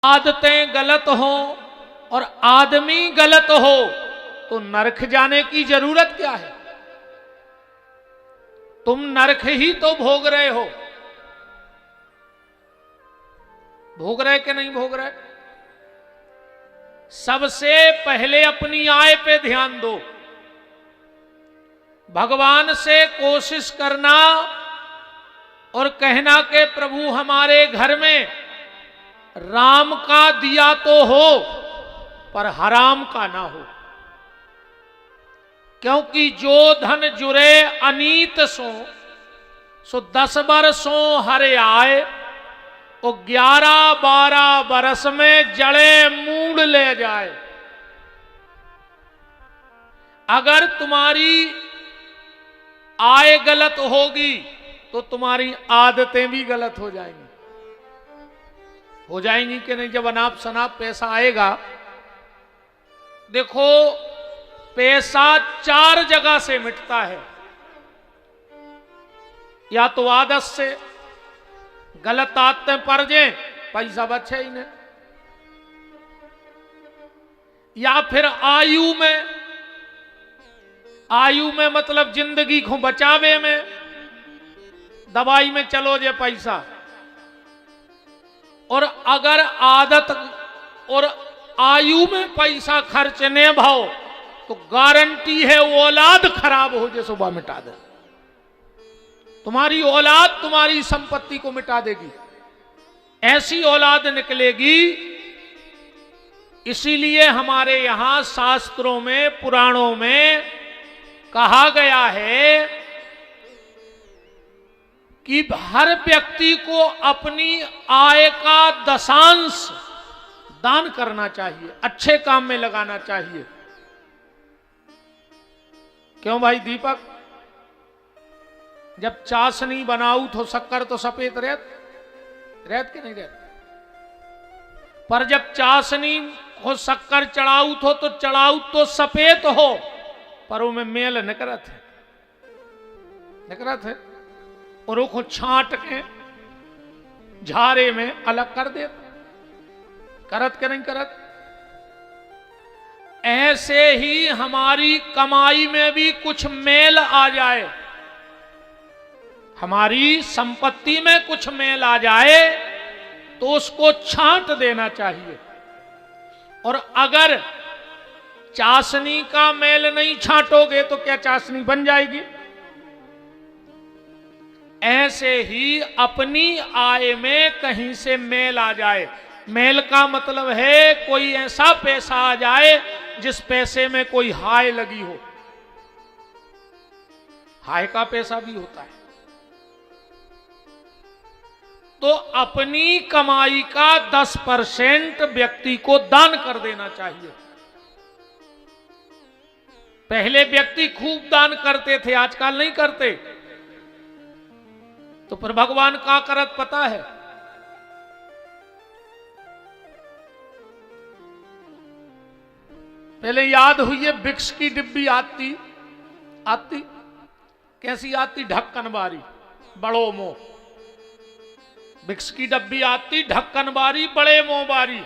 आदतें गलत हो और आदमी गलत हो तो नरक जाने की जरूरत क्या है? तुम नरक ही तो भोग रहे हो। भोग रहे कि नहीं भोग रहे? सबसे पहले अपनी आय पे ध्यान दो। भगवान से कोशिश करना और कहना कि प्रभु हमारे घर में राम का दिया तो हो पर हराम का ना हो, क्योंकि जो धन जुरे अनीत सो 10 बरसों हरे आए, वो 11-12 बरस में जड़े मूड ले जाए। अगर तुम्हारी आय गलत होगी तो तुम्हारी आदतें भी गलत हो जाएंगी। हो जाएंगी कि नहीं? जब अनाप शनाप पैसा आएगा, देखो पैसा 4 जगह से मिटता है। या तो आदत से, गलत आदतें पड़ जाए पैसा बचे ही नहीं, या फिर आयु में। आयु में मतलब जिंदगी को बचावे में, दवाई में चलो जे पैसा। और अगर आदत और आयु में पैसा खर्च ने भाव तो गारंटी है वो औलाद खराब हो जाए, सुबह मिटा दे। तुम्हारी औलाद तुम्हारी संपत्ति को मिटा देगी, ऐसी औलाद निकलेगी। इसीलिए हमारे यहां शास्त्रों में, पुराणों में कहा गया है कि हर व्यक्ति को अपनी आय का 10 दान करना चाहिए, अच्छे काम में लगाना चाहिए। क्यों भाई दीपक? जब चाशनी बनाऊ तो शक्कर तो सफेद रहत के नहीं रहत, पर जब चाशनी को शक्कर चढ़ाऊ तो चढ़ाऊ तो सफेद हो, पर वो में मेल निकरत है और वो छांट के झारे में अलग कर दे। करत के नहीं करत? ऐसे ही हमारी कमाई में भी कुछ मेल आ जाए, हमारी संपत्ति में कुछ मेल आ जाए तो उसको छांट देना चाहिए। और अगर चाशनी का मेल नहीं छांटोगे तो क्या चाशनी बन जाएगी? ऐसे ही अपनी आय में कहीं से मेल आ जाए। मेल का मतलब है कोई ऐसा पैसा आ जाए जिस पैसे में कोई हाय लगी हो। हाय का पैसा भी होता है। तो अपनी कमाई का 10% व्यक्ति को दान कर देना चाहिए। पहले व्यक्ति खूब दान करते थे, आजकल नहीं करते। तो पर भगवान का करत पता है? पहले याद हुई है, विक्स की डिब्बी आती कैसी आती? ढक्कन बारी, बड़ो मुंह। विक्स की डब्बी आती ढक्कन बारी, बड़े मुंह बारी।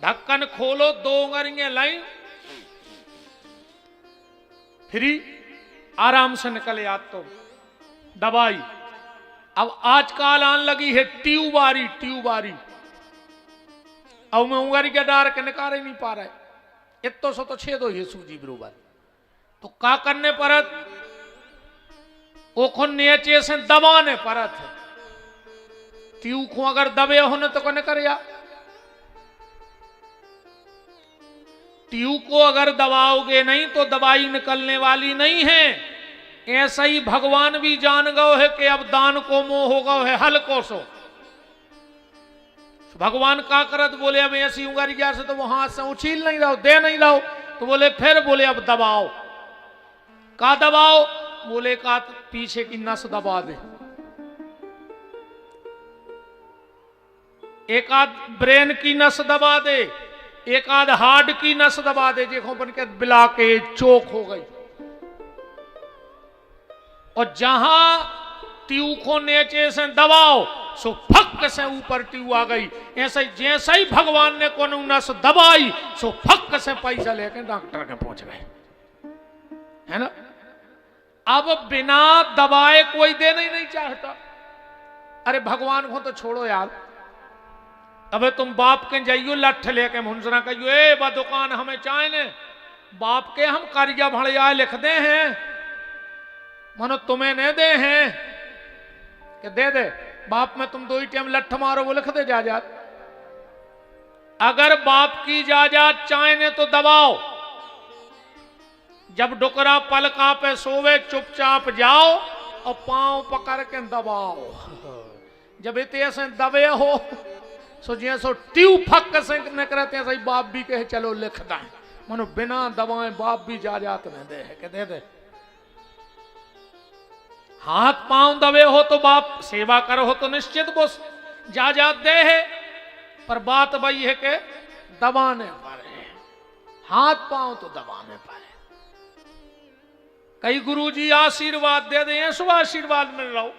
ढक्कन खोलो, 2 उंगलियां लाइन, फ्री, आराम से निकले आ तो दवाई। अब आजकल आने लगी है ट्यूबारी। अब मैं उंगली के डार के निकाल ही नहीं पा रहा है, इतो सो तो छेद हो ये सूजी बरोबर। तो का करने परत? वो नीचे से दबाने परत है। ट्यूब को अगर दबे होने तो कौन करिया? ट्यूब को अगर दबाओगे नहीं तो दवाई निकलने वाली नहीं है। ऐसा ही भगवान भी जान गए है कि अब दान को मोह होगा है हल्को सो। भगवान का करत बोले अब ऐसी उंगली से तो वो हाथ से उछील नहीं रहो, दे नहीं रहो। तो बोले फिर बोले अब दबाओ। का दबाओ? बोले का पीछे की नस दबा दे, एक आध ब्रेन की नस दबा दे, एक आध हार्ट की नस दबा दे। देखो बन के बिला के चोक हो गई। और जहां ट्यूब को नीचे से दबाओ सो फक से ऊपर ट्यू आ गई। ऐसे जैसे ही भगवान ने को नस दबाई सो फक से पैसा लेके डॉक्टर के पहुंच गए, है ना। अब बिना दबाए कोई देना ही नहीं चाहता। अरे भगवान को तो छोड़ो यार, अबे तुम बाप के जाइयो लठ लेके मुंसरा कहियो ए बा दुकान हमें चाहे ने, बाप के हम कारिया भड़िया लिख दे हैं, मनो तुम्हें नहीं दे हैं कि दे दे बाप में तुम 2 ही टाइम लठ मारो वो लिख दे जायदाद। अगर बाप की जायदाद चाहे ने तो दबाओ, जब डुकरा पलका पे सोवे चुपचाप जाओ और पांव पकड़ के दबाओ। जब इतने से दबे हो सो जैसो ट्यू फक से न करते हैं, सही बाप भी कहे चलो लिख दें, मनो बिना दबाए बाप भी जायदाद न दे है कि दे दे। हाथ पांव दबे हो तो बाप सेवा करो हो तो निश्चित वो जायदाद दे है, पर बात वही है कि दबाने पर है, हाथ पांव तो दबाने पर है। कई गुरुजी आशीर्वाद दे दें, शुभ आशीर्वाद मिल रहा हो,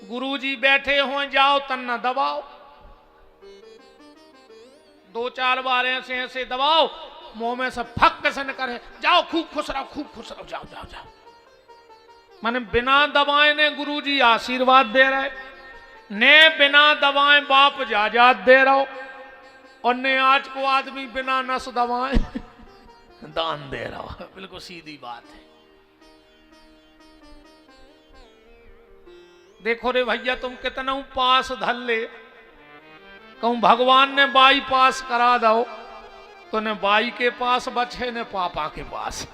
गुरुजी बैठे हो जाओ तन न दबाओ, 2-4 बार ऐसे ऐसे दबाओ, मुंह में से फक से न करे जाओ खूब खुश रहो, खूब खुश रहो, जाओ जाओ जाओ। माने बिना दबाए ने गुरुजी आशीर्वाद दे रहे, ने बिना दबाए बाप जायदाद दे रहा हो, और ने आज को आदमी बिना नस दबाए दान दे रहा हो। बिल्कुल सीधी बात है। देखो रे भैया तुम कितना पास धल ले, कहूं भगवान ने बाई पास करा दो तो ने बाई के पास बचे ने पापा के पास।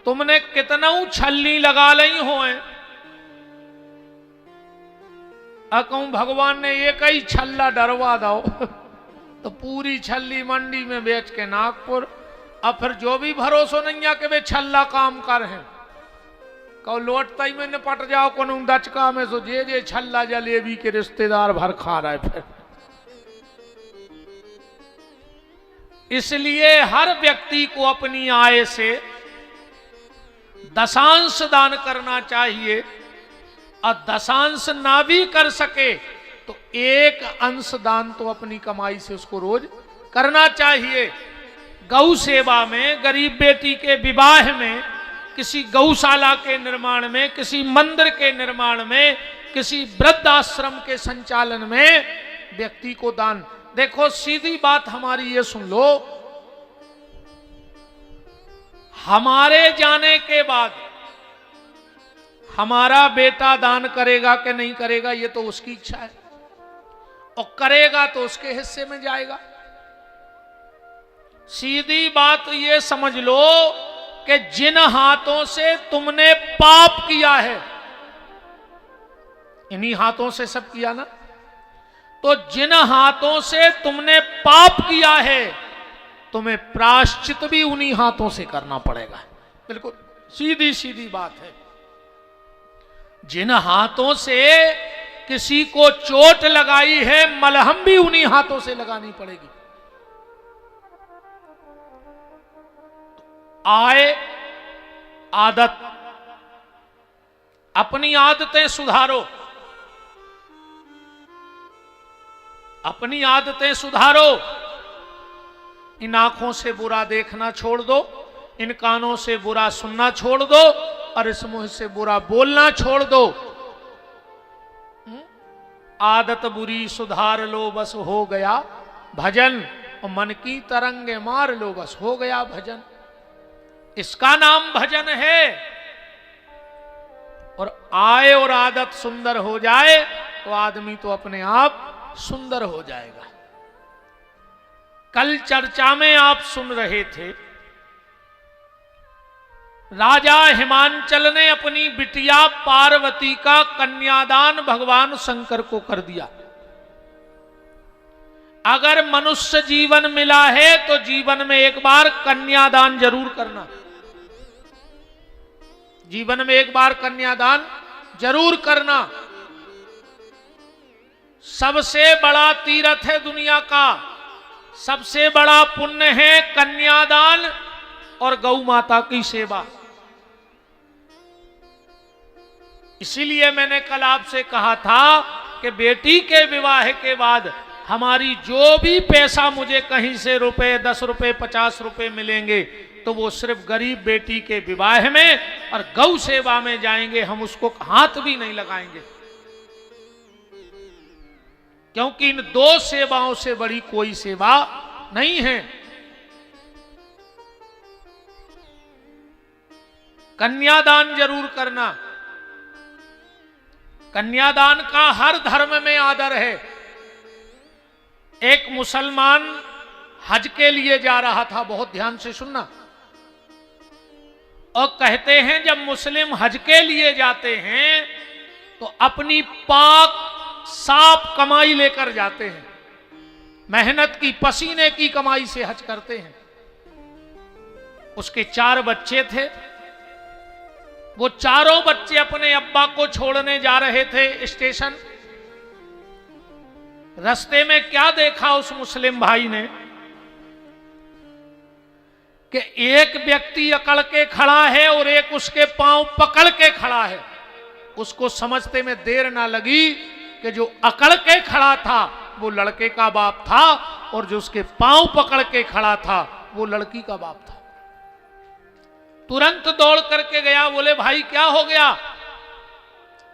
तुमने कितना छल्ली लगा ली हो, कहूं भगवान ने एक ही छल्ला डरवा दो तो पूरी छल्ली मंडी में बेच के नागपुर, अब फिर जो भी भरोसा नहीं है कि वे छल्ला काम कर हैं, कहो लौटता ही में निपट जाओ को दचका में सो जे छल्ला जलेबी के रिश्तेदार भर खा रहा है फिर। इसलिए हर व्यक्ति को अपनी आय से दशांश दान करना चाहिए, और दशांश ना भी कर सके तो 1 अंश दान तो अपनी कमाई से उसको रोज करना चाहिए। गौ सेवा में, गरीब बेटी के विवाह में, किसी गौशाला के निर्माण में, किसी मंदिर के निर्माण में, किसी वृद्धाश्रम के संचालन में व्यक्ति को दान। देखो सीधी बात हमारी ये सुन लो, हमारे जाने के बाद हमारा बेटा दान करेगा कि नहीं करेगा ये तो उसकी इच्छा है, और करेगा तो उसके हिस्से में जाएगा। सीधी बात ये समझ लो कि जिन हाथों से तुमने पाप किया है, इन्हीं हाथों से सब किया ना, तो जिन हाथों से तुमने पाप किया है तुम्हें प्रायश्चित भी उन्हीं हाथों से करना पड़ेगा। बिल्कुल सीधी सीधी बात है। जिन हाथों से किसी को चोट लगाई है मलहम भी उन्हीं हाथों से लगानी पड़ेगी। आए आदत, अपनी आदतें सुधारो, अपनी आदतें सुधारो। इन आंखों से बुरा देखना छोड़ दो, इन कानों से बुरा सुनना छोड़ दो, और इस मुंह से बुरा बोलना छोड़ दो। आदत बुरी सुधार लो बस हो गया भजन, और मन की तरंगे मार लो बस हो गया भजन। इसका नाम भजन है। और आय और आदत सुंदर हो जाए तो आदमी तो अपने आप सुंदर हो जाएगा। कल चर्चा में आप सुन रहे थे, राजा हिमांचल ने अपनी बिटिया पार्वती का कन्यादान भगवान शंकर को कर दिया। अगर मनुष्य जीवन मिला है तो जीवन में एक बार कन्यादान जरूर करना, जीवन में एक बार कन्यादान जरूर करना। सबसे बड़ा तीर्थ है दुनिया का, सबसे बड़ा पुण्य है कन्यादान और गौ माता की सेवा। इसीलिए मैंने कल आपसे कहा था कि बेटी के विवाह के बाद हमारी जो भी पैसा मुझे कहीं से रुपए 10 रुपए 50 रुपए मिलेंगे तो वो सिर्फ गरीब बेटी के विवाह में और गौ सेवा में जाएंगे, हम उसको हाथ भी नहीं लगाएंगे, क्योंकि इन दो सेवाओं से बड़ी कोई सेवा नहीं है। कन्यादान जरूर करना। कन्यादान का हर धर्म में आदर है। एक मुसलमान हज के लिए जा रहा था, बहुत ध्यान से सुनना, और कहते हैं जब मुस्लिम हज के लिए जाते हैं तो अपनी पाक साफ कमाई लेकर जाते हैं, मेहनत की पसीने की कमाई से हज करते हैं। उसके 4 बच्चे थे, वो चारों बच्चे अपने अब्बा को छोड़ने जा रहे थे स्टेशन। रास्ते में क्या देखा उस मुस्लिम भाई ने कि एक व्यक्ति अकड़ के खड़ा है और एक उसके पांव पकड़ के खड़ा है। उसको समझते में देर ना लगी कि जो अकड़ के खड़ा था वो लड़के का बाप था और जो उसके पांव पकड़ के खड़ा था वो लड़की का बाप था। तुरंत दौड़ करके गया, बोले भाई क्या हो गया?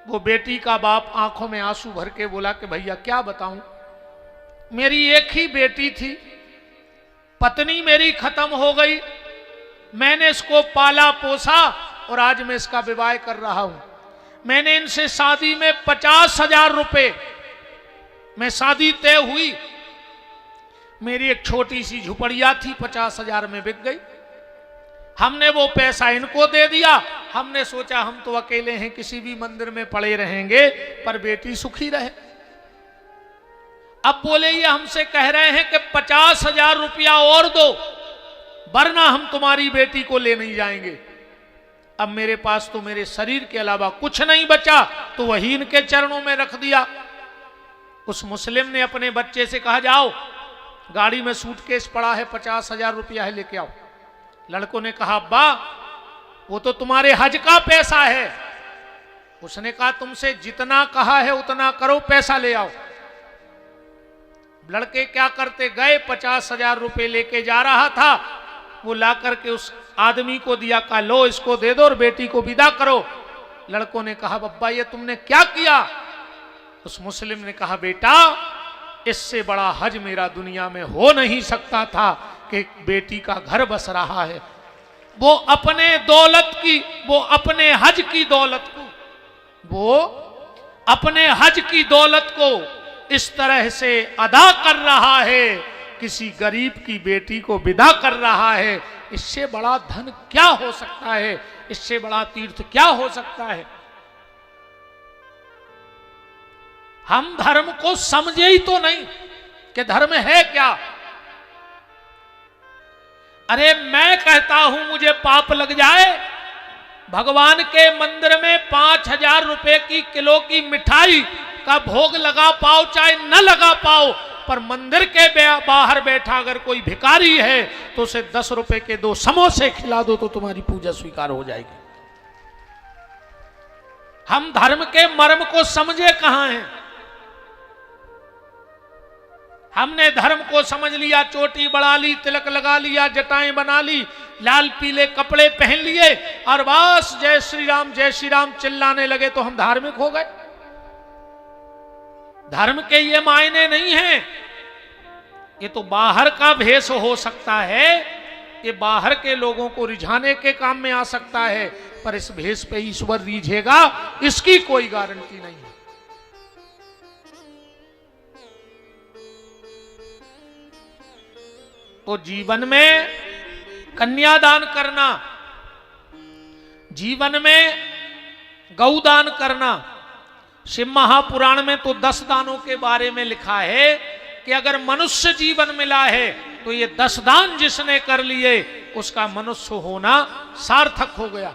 वो बेटी का बाप आंखों में आंसू भर के बोला कि भैया क्या बताऊं, मेरी एक ही बेटी थी, पत्नी मेरी खत्म हो गई, मैंने इसको पाला पोसा और आज मैं इसका विवाह कर रहा हूं। मैंने इनसे शादी में 50,000 रुपए में शादी तय हुई, मेरी एक छोटी सी झुपड़िया थी 50,000 में बिक गई। हमने वो पैसा इनको दे दिया, हमने सोचा हम तो अकेले हैं, किसी भी मंदिर में पड़े रहेंगे पर बेटी सुखी रहे। अब बोले ये हमसे कह रहे हैं कि 50,000 रुपया और दो वरना हम तुम्हारी बेटी को ले नहीं जाएंगे। अब मेरे पास तो मेरे शरीर के अलावा कुछ नहीं बचा, तो वही इनके चरणों में रख दिया। उस मुस्लिम ने अपने बच्चे से कहा जाओ गाड़ी में सूटकेस पड़ा है, 50,000 रुपया है, लेके आओ। लड़कों ने कहा अब्बा वो तो तुम्हारे हज का पैसा है। उसने कहा तुमसे जितना कहा है उतना करो, पैसा ले आओ। लड़के क्या करते गए, 50,000 रुपए लेके जा रहा था, वो ला करके उस आदमी को दिया, कहा लो इसको दे दो और बेटी को विदा करो। लड़कों ने कहा बब्बा ये तुमने क्या किया? उस मुस्लिम ने कहा बेटा इससे बड़ा हज मेरा दुनिया में हो नहीं सकता था कि बेटी का घर बस रहा है। वो अपने दौलत की, वो अपने हज की दौलत को, वो अपने हज की दौलत को इस तरह से अदा कर रहा है, किसी गरीब की बेटी को विदा कर रहा है। इससे बड़ा धन क्या हो सकता है? इससे बड़ा तीर्थ क्या हो सकता है? हम धर्म को समझे ही तो नहीं कि धर्म है क्या। अरे मैं कहता हूं मुझे पाप लग जाए, भगवान के मंदिर में 5,000 रुपए की किलो की मिठाई का भोग लगा पाओ चाहे न लगा पाओ, पर मंदिर के बाहर बैठा अगर कोई भिखारी है तो उसे 10 रुपए के 2 समोसे खिला दो तो तुम्हारी पूजा स्वीकार हो जाएगी। हम धर्म के मर्म को समझे कहां हैं? हमने धर्म को समझ लिया, चोटी बढ़ा ली, तिलक लगा लिया, जटाएं बना ली, लाल पीले कपड़े पहन लिए और बस जय श्री राम चिल्लाने लगे तो हम धार्मिक हो गए। धर्म के ये मायने नहीं हैं। ये तो बाहर का भेष हो सकता है, ये बाहर के लोगों को रिझाने के काम में आ सकता है, पर इस भेष पे ईश्वर रीझेगा इसकी कोई गारंटी नहीं है। तो जीवन में कन्यादान करना, जीवन में गौदान करना। शिव महापुराण में तो 10 दानों के बारे में लिखा है कि अगर मनुष्य जीवन मिला है तो ये 10 दान जिसने कर लिए उसका मनुष्य होना सार्थक हो गया।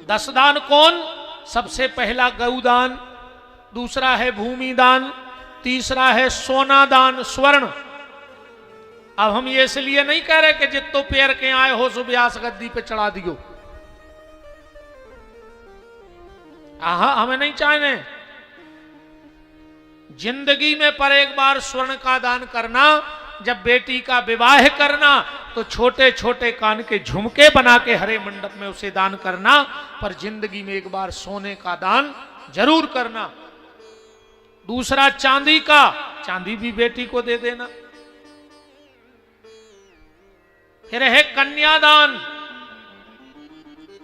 10 दान कौन? सबसे पहला गौदान, दूसरा है भूमि दान, तीसरा है सोना दान, स्वर्ण। अब हम ये इसलिए नहीं कह रहे कि जितो पैर के आए हो सो व्यास गद्दी पे चढ़ा दियो। आहा, हमें नहीं चाहने। जिंदगी में पर एक बार स्वर्ण का दान करना, जब बेटी का विवाह करना तो छोटे छोटे कान के झुमके बना के हरे मंडप में उसे दान करना, पर जिंदगी में एक बार सोने का दान जरूर करना। दूसरा चांदी का, चांदी भी बेटी को दे देना। फिर है कन्यादान,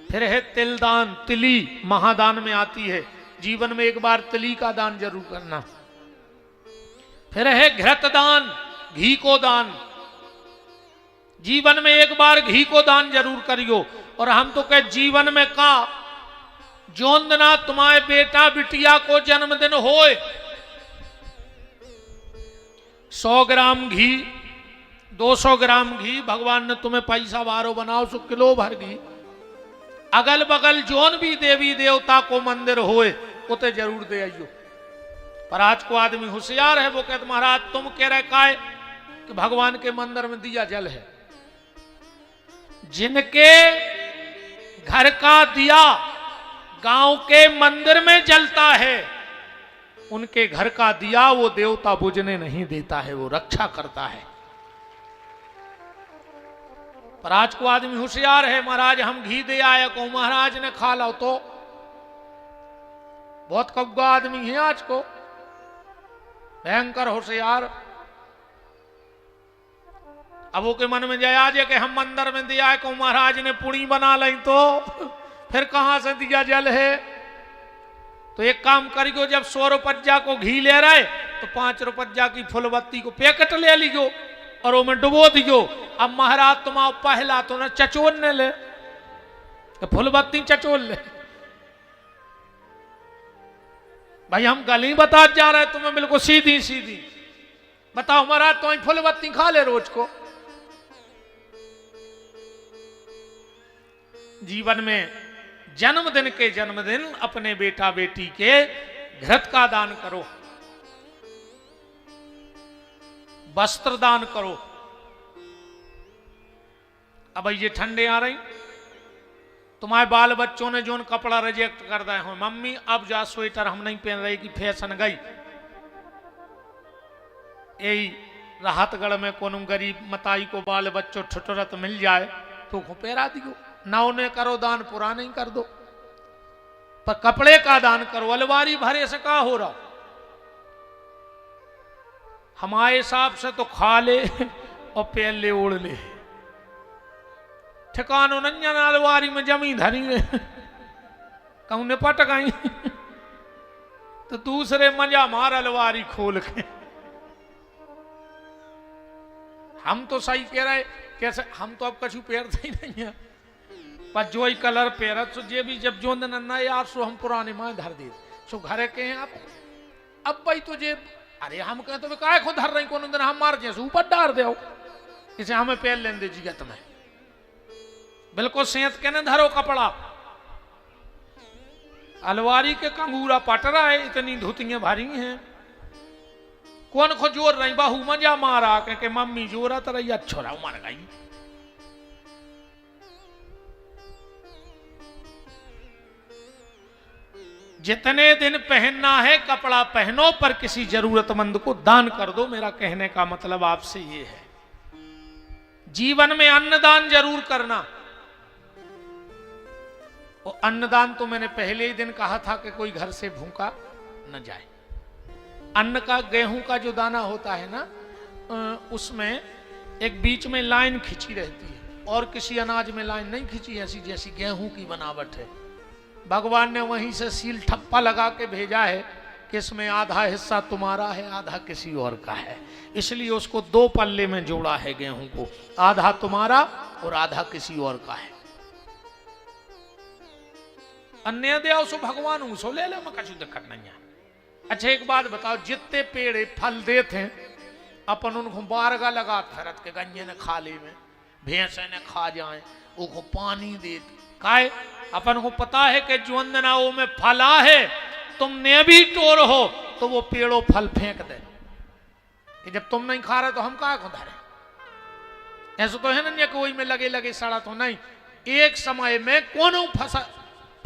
फिर है तिलदान, तिली महादान में आती है, जीवन में एक बार तिली का दान जरूर करना। फिर है घृत दान, घी को दान, जीवन में एक बार घी को दान जरूर करियो। और हम तो कह जीवन में का जोंदना तुम्हारे बेटा बिटिया को जन्मदिन होए, 100 ग्राम घी, 200 ग्राम घी, भगवान ने तुम्हें पैसा बारो बनाओ सो किलो भर घी, अगल बगल जोन भी देवी देवता को मंदिर होए उते जरूर दे आइयो। पर आज को आदमी होशियार है, वो कहते महाराज तुम कह रहे का है कि भगवान के मंदिर में दिया जल है। जिनके घर का दिया गांव के मंदिर में जलता है, उनके घर का दिया वो देवता बुझने नहीं देता है, वो रक्षा करता है। पर आज को आदमी होशियार है, महाराज हम घी दे आए को महाराज ने खा लो, तो बहुत कब्बा आदमी है आज को, भयंकर होशियार। अब वो के मन में जाए आज कि हम मंदिर में दिया को महाराज ने पुड़ी बना ली, तो फिर कहां से दिया जल है। तो एक काम करियो, जब 100 रुपया को घी ले रहे तो 5 रुपया की फुलबत्ती को पैकेट ले लियो और वो में डुबो दियो। अब महाराज तुम पहला तो ना चचोलने ले, तो फुलबत्ती चचोल ले। भाई हम गली बता जा रहे तुम्हें बिल्कुल सीधी सीधी, बताओ महाराज तो फुलबत्ती खा ले रोज को। जीवन में जन्मदिन के जन्मदिन अपने बेटा बेटी के घृत का दान करो, वस्त्र दान करो। अब ये ठंडे आ रही, तुम्हारे बाल बच्चों ने जो कपड़ा रिजेक्ट कर दिए हो, मम्मी अब जा स्वेटर हम नहीं पहन रही कि फैशन गई। यही राहतगढ़ में कोनो गरीब मताई को बाल बच्चों ठुठुरत मिल जाए तो पहरा दियो, ना उन्हें करो दान, पुराना ही कर दो, पर कपड़े का दान करो। अलवारी भरे से का हो रहा, हमारे हिसाब से तो खा ले और पहन ले ओढ़ ले, ठिकानो नंजन अलवारी में जमी धरी कहूं ने पट गई तो दूसरे मजा मार अलवारी खोल के। हम तो सही कह रहे, कैसे हम तो अब कछु पहनते ही नहीं है, पर जो ही कलर पहरत सो जे भी जब जो नन्ना यार सो हम पुराने माँ धर दे सो घरे के हैं। अब भाई तुझे अरे हम कहें तो काय खुद धर रही कोनो दिन हम मार जैसे ऊपर डार दे, इसे हमें पहन लेने दीजिए तुम्हें, बिल्कुल सेहत के न धरो कपड़ा। अलवारी के कंगूरा पट रहा है, इतनी धुतियां भारी हैं, कौन को जोर रही बाहू मजा मारा के मम्मी जोरत रही, अच्छो रहा मर गई। जितने दिन पहनना है कपड़ा पहनो, पर किसी जरूरतमंद को दान कर दो। मेरा कहने का मतलब आपसे ये है, जीवन में अन्नदान जरूर करना। और अन्नदान तो मैंने पहले ही दिन कहा था कि कोई घर से भूखा न जाए। अन्न का, गेहूं का जो दाना होता है ना, उसमें एक बीच में लाइन खींची रहती है, और किसी अनाज में लाइन नहीं खींची ऐसी जैसी गेहूं की बनावट है। भगवान ने वहीं से सील ठप्पा लगा के भेजा है कि इसमें आधा हिस्सा तुम्हारा है, आधा किसी और का है, इसलिए उसको 2 पल्ले में जोड़ा है गेहूं को, आधा तुम्हारा और आधा किसी और का है। अन्य दे सो भगवान उसो ले लो, मैं कछु दिक्कत नहीं है। अच्छा एक बात बताओ, जितने पेड़ फल देते हैं अपन उनको बारगा लगा फिरत के गंजे ने खा ले में, भैंसे ने खा जाए, उनको पानी दे काए। अपन को पता है कि ज्वंदनाओं में फला है, तुमने भी टोर हो तो वो पेड़ों फल फेंक दे कि जब तुम नहीं खा रहे तो हम कहा को धरे। ऐसा तो है ना कि वही में लगे लगे सड़ा तो नहीं। एक समय में कौन फसा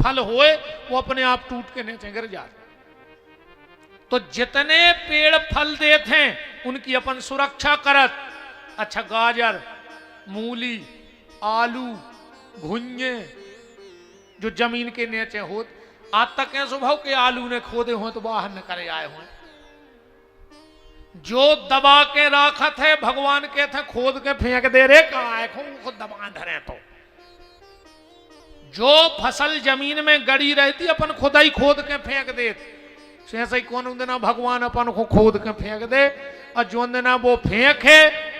फल होए वो अपने आप टूट के नीचे गिर जाते। तो जितने पेड़ फल देते हैं उनकी अपन सुरक्षा करत। अच्छा, गाजर, मूली, आलू, घुंजे जो जमीन के नीचे हो, आज तक ऐसो भाव के आलू ने खोदे हो तो बाहर न करे आए हुए। जो दबा के राखत है भगवान के थे खोद के फेंक दे रे कहा है खुद दबा धरे। तो जो फसल जमीन में गड़ी रहती अपन खुदा ही खोद के फेंक दे। ऐसा ही कौन देना भगवान अपन को खोद के फेंक दे, और जो देना वो फेंके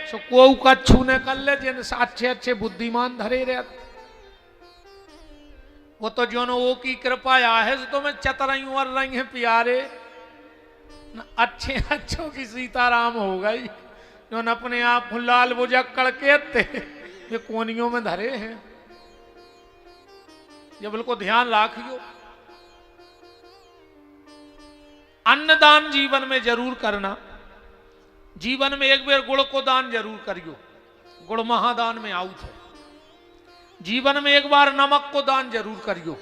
सो को कच्छू ने कर ले जिन अच्छे अच्छे बुद्धिमान धरे रहते। वो तो जो वो की कृपा है तो मैं चतरई वर रही है प्यारे, अच्छे अच्छों की सीताराम हो गई जो न अपने आप लाल बुजक्कड़ के ये कोनियों में धरे हैं। ये बिल्कुल ध्यान रखियो, अन्नदान जीवन में जरूर करना। जीवन में एक बार गुड़ को दान जरूर करियो, गुड़ महादान में आउट है। जीवन में एक बार नमक को दान जरूर करियो।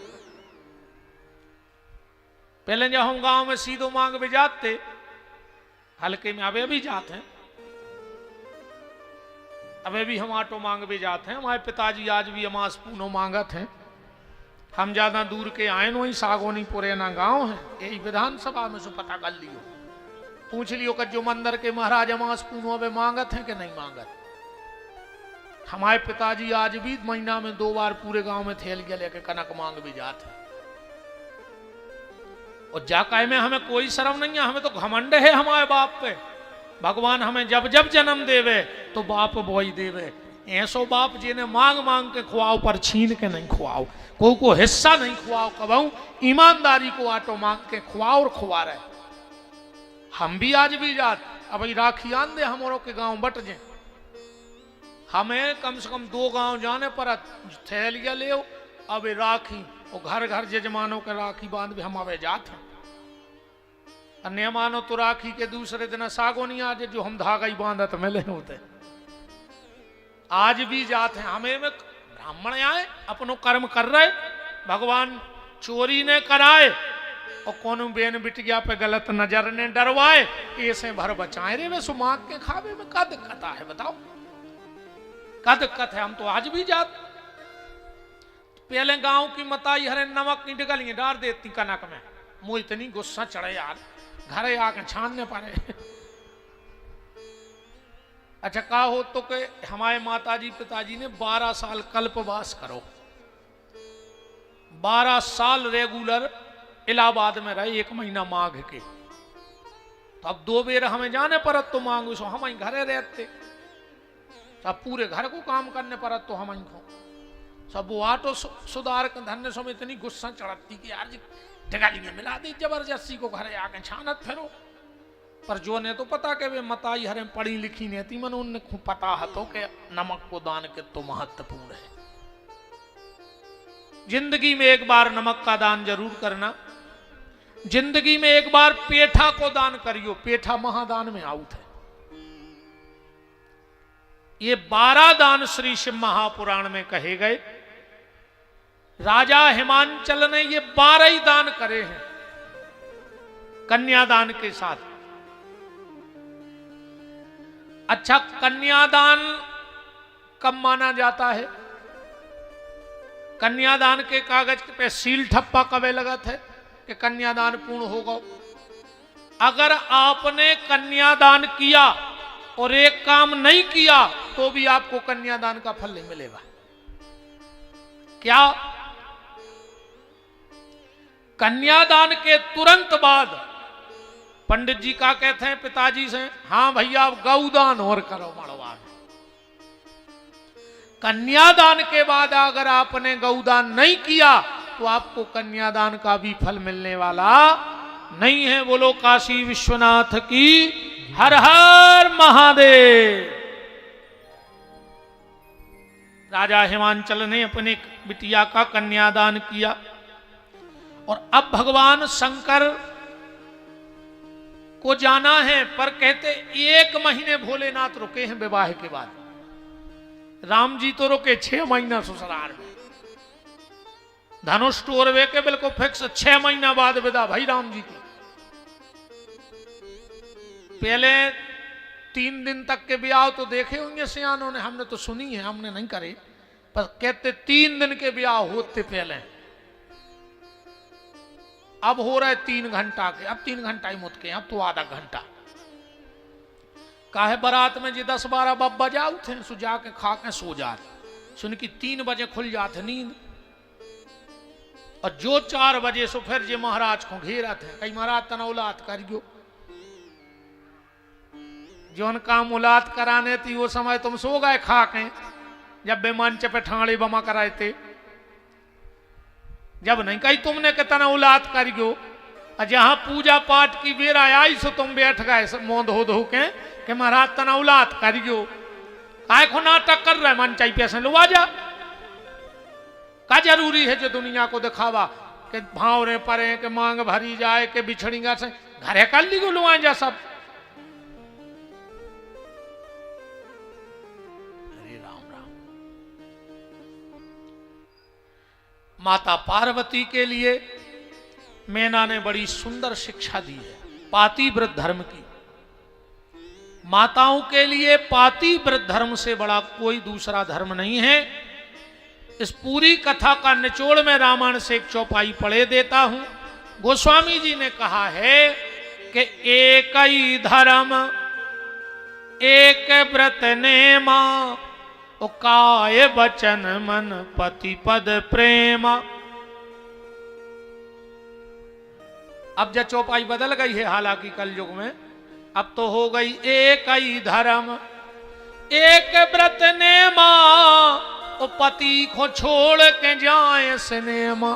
पहले जब हम गांव में सीधो मांग भी जाते, हल्के में अबे भी जाते हैं, अबे भी हम आटो मांग भी जाते हैं। हमारे पिताजी आज भी अमास पूनो मांगत हैं। हम ज्यादा दूर के आए वही सागोनी पुरेना गांव है, यही विधानसभा में से पता कर लियो, पूछ लियो कि जो मंदिर के महाराज अमास पूनो में मांगत हैं कि नहीं मांगत। हमारे पिताजी आज भी महीना में 2 बार पूरे गांव में थैल के लेके कनक मांग भी जाते हैं। और जाकाय में हमें कोई शर्म नहीं है, हमें तो घमंड है हमारे बाप पे। भगवान हमें जब जब जन्म देवे तो बाप बोई देवे। ऐसो बाप जिन्हें मांग मांग के खुआओ पर छीन के नहीं खुआओ, को हिस्सा नहीं खुआओ, कबाऊ ईमानदारी को आटो मांग के खुआओ और खुआ रहे। हम भी आज भी जात अब राखी आन दे हमारों के गांव बट जाए, हमें कम से कम 2 गांव जाने पर थैलिया ले अब राखी और घर घर जजमानों के राखी बांध भी हम अवे जाते हैं। अन्य मानो तो राखी के दूसरे दिन सागो नहीं आज जो हम धागा ही बांधत मिले होते, आज भी जाते हैं। हमें में ब्राह्मण आए अपनो कर्म कर रहे, भगवान चोरी ने कराए और कौन बेन बिटिया पे गलत नजर ने डरवाए, ऐसे भर बचाए रे वे सुमाग के खावे में क्या दिक्कत है बताओ, क्या दिक्कत है। हम तो आज भी जाते। पहले गांव की मताई हरे नमक की डगलियां डाल देती कनक में, मुझे इतनी गुस्सा चढ़े यार, घरे आके छानने पड़े। अच्छा कहा हो तो कि हमारे माताजी पिताजी ने 12 साल कल्पवास करो, 12 साल रेगुलर इलाहाबाद में रहे, 1 महीना माघ के। तो अब 2 बेर हमें जाने पर तो मांगो सो हम घरे रहते, सब पूरे घर को काम करने पर तो हम को सब वो आटो सुधार धन्य सो में इतनी गुस्सा चढ़ती कि यार डगालियां मिला दी जबरदस्ती को घरे आके छानत फिरो। पर जो ने तो पता के वे मताई हरे पढ़ी लिखी नहीं थी, मन उन्हें पता हतो के नमक को दान के तो महत्वपूर्ण है। जिंदगी में एक बार नमक का दान जरूर करना। जिंदगी में एक बार पेठा को दान करियो, पेठा महादान में आउट है। ये 12 दान श्री शिव महापुराण में कहे गए। राजा हिमांचल ने ये 12 ही दान करे हैं कन्यादान के साथ। अच्छा, कन्यादान कब माना जाता है? कन्यादान के कागज पे सील ठप्पा कबे लगत है कि कन्यादान पूर्ण होगा? अगर आपने कन्यादान किया और एक काम नहीं किया तो भी आपको कन्यादान का फल नहीं मिलेगा। क्या? कन्यादान के तुरंत बाद पंडित जी का कहते हैं पिताजी से, हाँ भैया आप गौदान और करो मड़वा में। कन्यादान के बाद अगर आपने गौदान नहीं किया तो आपको कन्यादान का भी फल मिलने वाला नहीं है। बोलो काशी विश्वनाथ की हर हर महादेव। राजा हिमांचल ने अपने बिटिया का कन्यादान किया और अब भगवान शंकर को जाना है, पर कहते 1 महीने भोलेनाथ रुके हैं विवाह के बाद। राम जी तो रुके 6 महीना ससुराल में, धनुष टोरवे के बिल्कुल फिक्स 6 महीना बाद विदा भाई राम जी की। पहले 3 दिन तक के ब्याह तो देखे होंगे सियानों ने, हमने तो सुनी है, हमने नहीं करे, पर कहते 3 दिन के ब्याह होते पहले। अब हो रहा है 3 घंटा के, अब 3 घंटा ही मुत के, अब तो आधा घंटा। काहे बारात में जी 10-12 बब्बा जाऊ थे, सो जाके खा के सो जाते, सुन की 3 बजे खुल जाते नींद। और जो 4 बजे सो फिर जे महाराज को घेरा थे, कई महाराज तना औलाद करियो, जोन काम औलाद कराने थी वो समय तुम सो गए खा के, जब बे मंच पे ठाणे बमा कराए थे, जब नहीं कही तुमने के तना औलाद करियो। और जहां पूजा पाठ की बेरा आई सो तुम बैठ गए मुंह धो धो के महाराज तना औलाद करियो। काय को नाटक कर रहे मन चाहिए पैसे लो आजा, का जरूरी है जो दुनिया को दिखावा के भावरे परे के मांग भरी जाए के बिछड़ीगा से घरे कर ली को लो जा सब। अरे राम राम। माता पार्वती के लिए मैना ने बड़ी सुंदर शिक्षा दी है, पातिव्रत धर्म की। माताओं के लिए पातिव्रत धर्म से बड़ा कोई दूसरा धर्म नहीं है। इस पूरी कथा का निचोड़ में रामायण से एक चौपाई पढ़े देता हूं। गोस्वामी जी ने कहा है कि एक ही धर्म एक व्रत नेमा, ओ काय वचन मन पति पद प्रेमा। अब जब चौपाई बदल गई है हालांकि कलयुग में, अब तो हो गई एक ही धर्म एक व्रत नेमा, ओ पति को छोड़ के जाए सिनेमा।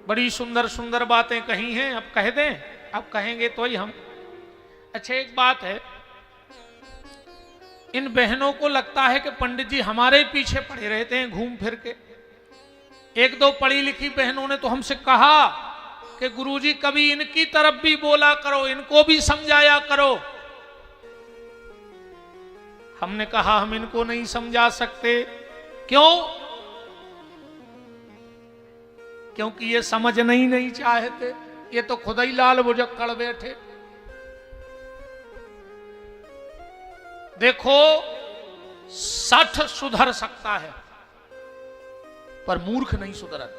बड़ी सुंदर सुंदर बातें कही हैं, अब कह दें, अब कहेंगे तो ही हम। अच्छा एक बात है, इन बहनों को लगता है कि पंडित जी हमारे पीछे पड़े रहते हैं घूम फिर के। 1-2 पढ़ी लिखी बहनों ने तो हमसे कहा कि गुरुजी कभी इनकी तरफ भी बोला करो, इनको भी समझाया करो। हमने कहा हम इनको नहीं समझा सकते। क्यों? क्योंकि ये समझ नहीं चाहते, ये तो खुद ही लाल बुझक्कड़ बैठे। देखो 60 सुधर सकता है पर मूर्ख नहीं सुधरत।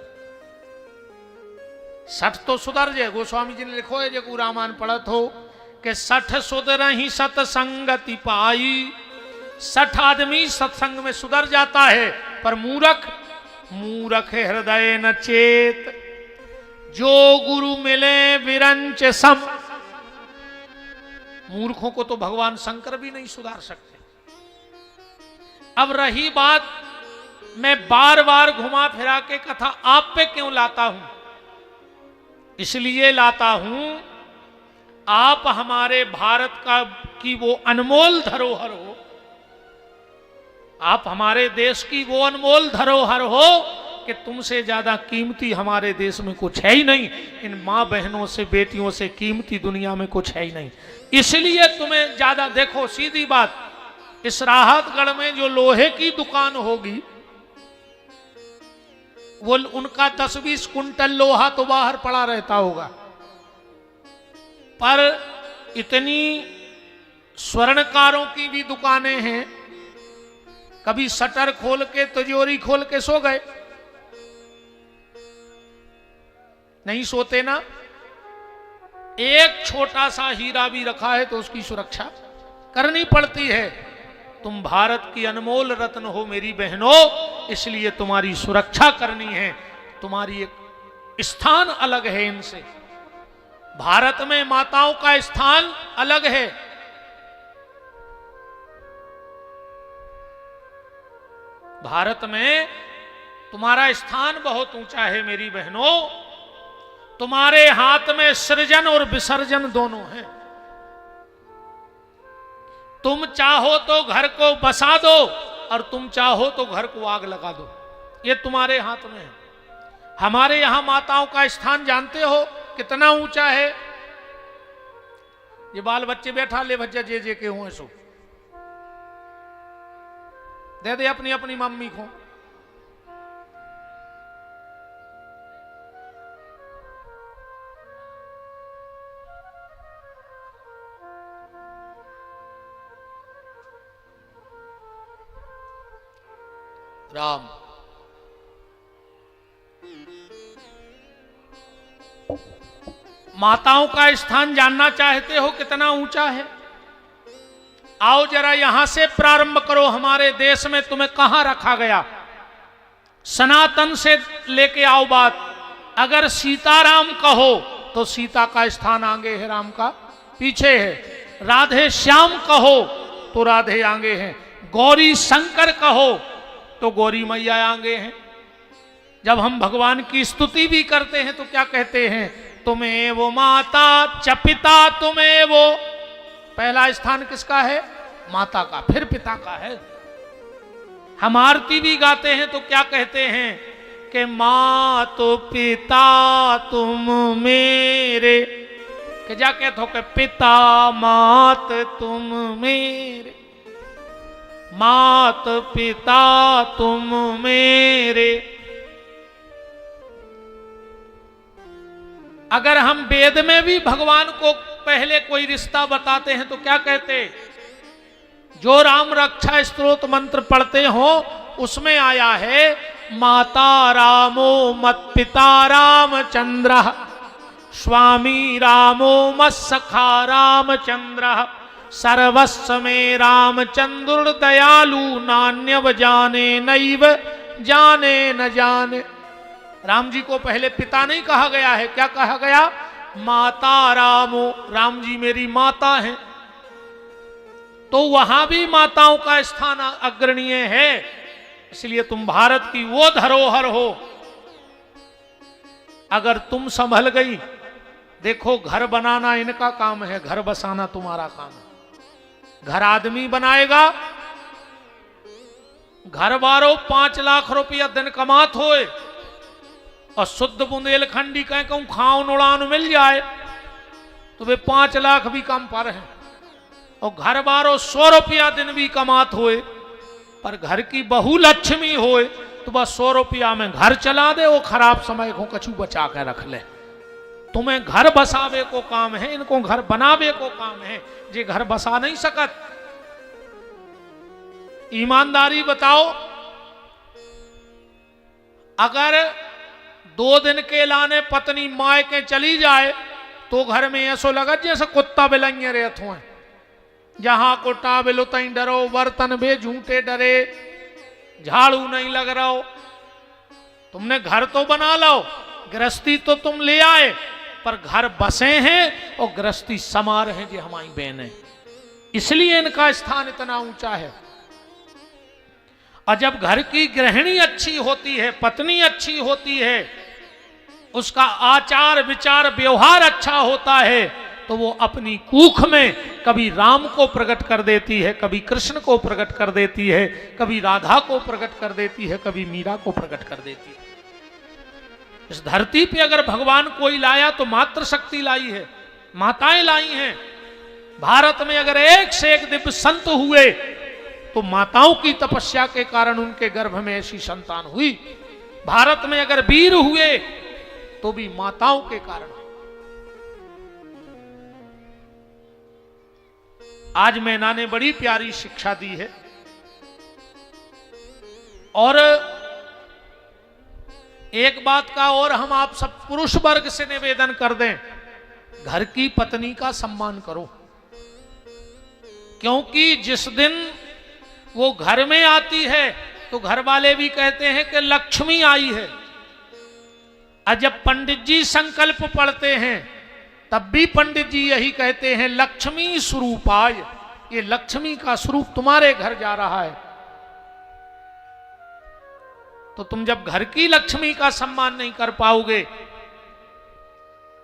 60 तो सुधर जाए, गोस्वामी जी ने लिखो है जो रामायण पढ़त हो कि 60 सुधर ही सत्संगति पाई। 60 आदमी सत्संग में सुधर जाता है, पर मूर्ख हृदय न चेत। जो गुरु मिले विरंच सम। मूर्खों को तो भगवान शंकर भी नहीं सुधार सकते। अब रही बात, मैं बार बार घुमा फिरा के कथा आप पे क्यों लाता हूं? इसलिए लाता हूं, आप हमारे भारत की वो अनमोल धरोहर हो, आप हमारे देश की वो अनमोल धरोहर हो कि तुमसे ज्यादा कीमती हमारे देश में कुछ है ही नहीं। इन मां बहनों से बेटियों से कीमती दुनिया में कुछ है ही नहीं। इसलिए तुम्हें ज्यादा देखो, सीधी बात, इस राहतगढ़ में जो लोहे की दुकान होगी वो उनका 10-20 कुंटल लोहा तो बाहर पड़ा रहता होगा, पर इतनी स्वर्णकारों की भी दुकानें हैं। कभी शटर खोल के तिजोरी खोल के सो गए? नहीं सोते ना। एक छोटा सा हीरा भी रखा है तो उसकी सुरक्षा करनी पड़ती है। तुम भारत की अनमोल रत्न हो मेरी बहनों, इसलिए तुम्हारी सुरक्षा करनी है। तुम्हारी एक स्थान अलग है इनसे। भारत में माताओं का स्थान अलग है। भारत में तुम्हारा स्थान बहुत ऊंचा है मेरी बहनों। तुम्हारे हाथ में सृजन और विसर्जन दोनों हैं। तुम चाहो तो घर को बसा दो और तुम चाहो तो घर को आग लगा दो, ये तुम्हारे हाथ में है। हमारे यहां माताओं का स्थान जानते हो कितना ऊंचा है? ये बाल बच्चे बैठा ले भज्जा जे के हुए सो दे दे अपनी अपनी मम्मी को। राम माताओं का स्थान जानना चाहते हो कितना ऊंचा है? आओ जरा यहां से प्रारंभ करो। हमारे देश में तुम्हें कहां रखा गया? सनातन से लेके आओ बात। अगर सीताराम कहो तो सीता का स्थान आगे है, राम का पीछे है। राधे श्याम कहो तो राधे आगे हैं। गौरी शंकर कहो तो गौरी मैया आगे हैं। जब हम भगवान की स्तुति भी करते हैं तो क्या कहते हैं? तुम्हें वो माता च पिता, तुम्हें वो। पहला स्थान किसका है? माता का, फिर पिता का है। हम आरती भी गाते हैं तो क्या कहते हैं कि माँ तो पिता तुम मेरे, कि जा कहते हो कि पिता मात तुम मेरे, मात पिता तुम मेरे। अगर हम वेद में भी भगवान को पहले कोई रिश्ता बताते हैं तो क्या कहते? जो राम रक्षा स्तोत्र मंत्र पढ़ते हो उसमें आया है माता रामो मत पिता रामचंद्र, स्वामी रामो मत सखा रामचंद्र, सर्वस्व में रामचंद्र दयालु, नान्यव जाने नैव जाने न जाने। राम जी को पहले पिता नहीं कहा गया है, क्या कहा गया? माता रामो, राम जी मेरी माता हैं। तो वहां भी माताओं का स्थान अग्रणीय है। इसलिए तुम भारत की वो धरोहर हो। अगर तुम संभल गई, देखो घर बनाना इनका काम है, घर बसाना तुम्हारा काम है। घर आदमी बनाएगा, घर बारो 5 लाख रुपया दिन कमात होए और शुद्ध बुंदेलखंडी कहीं कहूं खाओ उड़ान मिल जाए तो वे 5 लाख भी कम पर हैं। और घर बारो 100 रुपया दिन भी कमात होए, पर घर की बहु लक्ष्मी होए तो बस 100 रुपया में घर चला दे, वो खराब समय को कछु बचा के रख ले। तुम्हें घर बसावे को काम है, इनको घर बनावे को काम है। जे घर बसा नहीं सकत। ईमानदारी बताओ, अगर 2 दिन के लाने पत्नी माय के चली जाए तो घर में ऐसो लगा जैसे कुत्ता बिलंगे रहते हैं। जहां कोटा बिलो तई डरो, बर्तन बे झूठे डरे, झाड़ू नहीं लग रहा हो। तुमने घर तो बना लो, गृहस्थी तो तुम ले आए, पर घर बसे हैं और गृहस्थी समार हैं जी हमारी बहन है। इसलिए इनका स्थान इतना ऊंचा है। और जब घर की गृहिणी अच्छी होती है, पत्नी अच्छी होती है, उसका आचार विचार व्यवहार अच्छा होता है, तो वो अपनी कूख में कभी राम को प्रकट कर देती है, कभी कृष्ण को प्रकट कर देती है, कभी राधा को प्रकट कर देती है, कभी मीरा को प्रकट कर देती है। इस धरती पे अगर भगवान कोई लाया तो मातृ शक्ति लाई है, माताएं लाई हैं। भारत में अगर एक से एक दिव्य संत हुए तो माताओं की तपस्या के कारण उनके गर्भ में ऐसी संतान हुई। भारत में अगर वीर हुए तो भी माताओं के कारण। आज मैना ने बड़ी प्यारी शिक्षा दी है। और एक बात का और हम आप सब पुरुष वर्ग से निवेदन कर दें, घर की पत्नी का सम्मान करो। क्योंकि जिस दिन वो घर में आती है तो घर वाले भी कहते हैं कि लक्ष्मी आई है। और जब पंडित जी संकल्प पढ़ते हैं तब भी पंडित जी यही कहते हैं लक्ष्मी स्वरूपाय, ये लक्ष्मी का स्वरूप तुम्हारे घर जा रहा है। तो तुम जब घर की लक्ष्मी का सम्मान नहीं कर पाओगे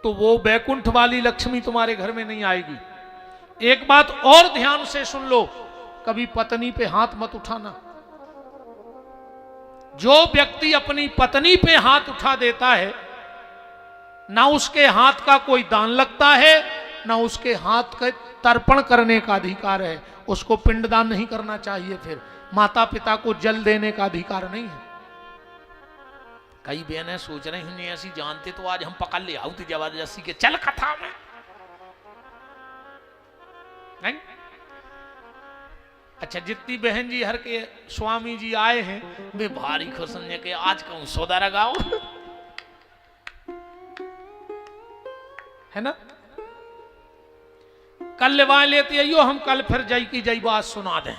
तो वो बैकुंठ वाली लक्ष्मी तुम्हारे घर में नहीं आएगी। एक बात और ध्यान से सुन लो, कभी पत्नी पे हाथ मत उठाना। जो व्यक्ति अपनी पत्नी पे हाथ उठा देता है, ना उसके हाथ का कोई दान लगता है, ना उसके हाथ का तर्पण करने का अधिकार है। उसको पिंडदान नहीं करना चाहिए। फिर माता पिता को जल देने का अधिकार नहीं है। कई बहनें सोच रही हूं ऐसी जानते तो आज हम पकड़ ले आओ जबरदस्ती के चल कथा में नहीं। अच्छा, जितनी बहन जी हर के स्वामी जी आए हैं वे भारी खुश हैं कि आज कहूं सौदा लगाओ है ना। कल लेवा लेते आइयो, हम कल फिर जय की जय बात सुना दें।